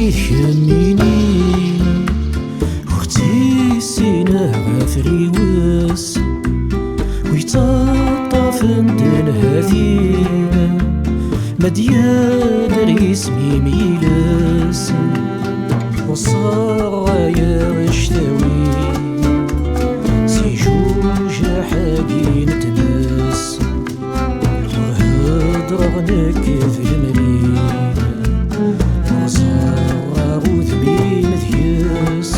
يثميني وغتيسينا غافري وس ويتطاف ندن هذينا مديان ريسمي ميلس وصايا اشتوي سي جوج حاجي نتنس وهضر نكذ المرينا وصار وذبي مذيس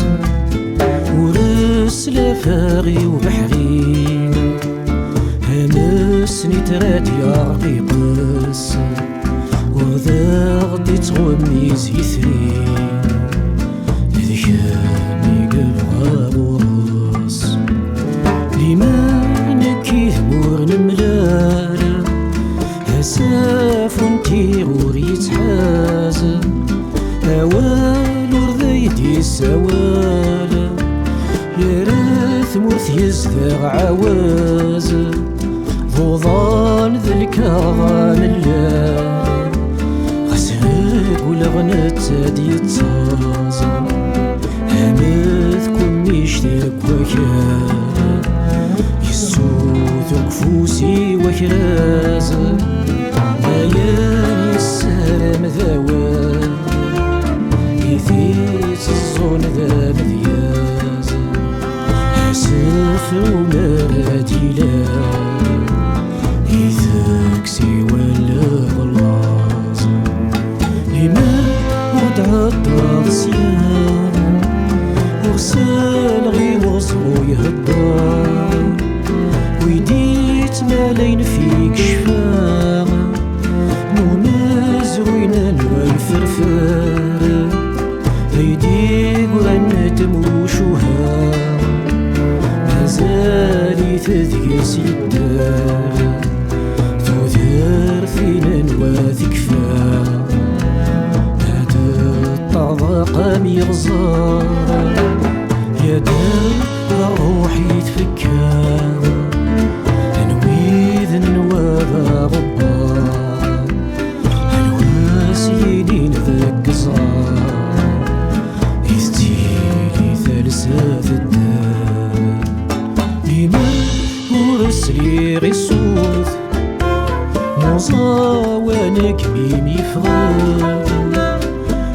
ورس لفاغي وبحري همس نترات يا رقيقس وذا غدي تغميز يثري ذكامي قلبها بورس لما نكيه مور نملال هساف نتيغور يتحاز أوال ورذيدي السوال يرث مرث يزدغ عواز ضوضان ذا الكرغان اللال ولغنت هادي تصازم همث كون يشتاق وكان يسوث كفوسي وكراز بيان السلام ذوال يثيت الظن ذا مذياز حسف ومرادي لا يثاك سوى الغلاز لما ودعت صيام وغسال غي وصلو يهدار ويديت مالين فيك شفاغ نونز وينا والفرفار هيديك غنتم وشوها مازالي تذكس يدار تذار فينا نواثك فار طبقة ميغزار يا دار روحي تفكر تنويذ النوابة غبار الواسيدين ذاك زار يستيلي ثالثة الدار لما ورسلي غيصوث مصاوانك ميمي فغار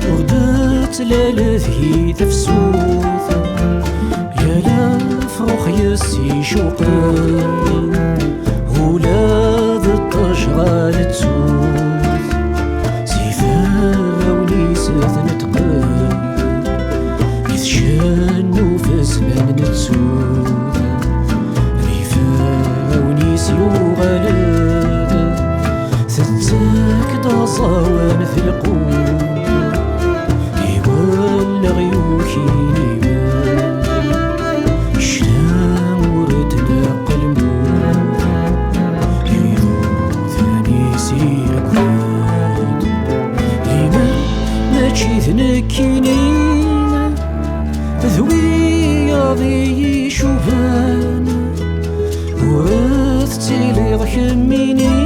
وردت لالذهي تفسوث يا لا فروخ يسي شوقان ولاد الطشغال تسوث سيفار وليست نتقل يتشان وفسبان نتسوث ريفا ونيسي وغلاب ستاك دا صوان في القوت غيوكيني شلام وردنا قلمون يروثاني سيكواد لما ماشي ذنكينين ذوي ياضي شوفان ورثتي لي ضحميني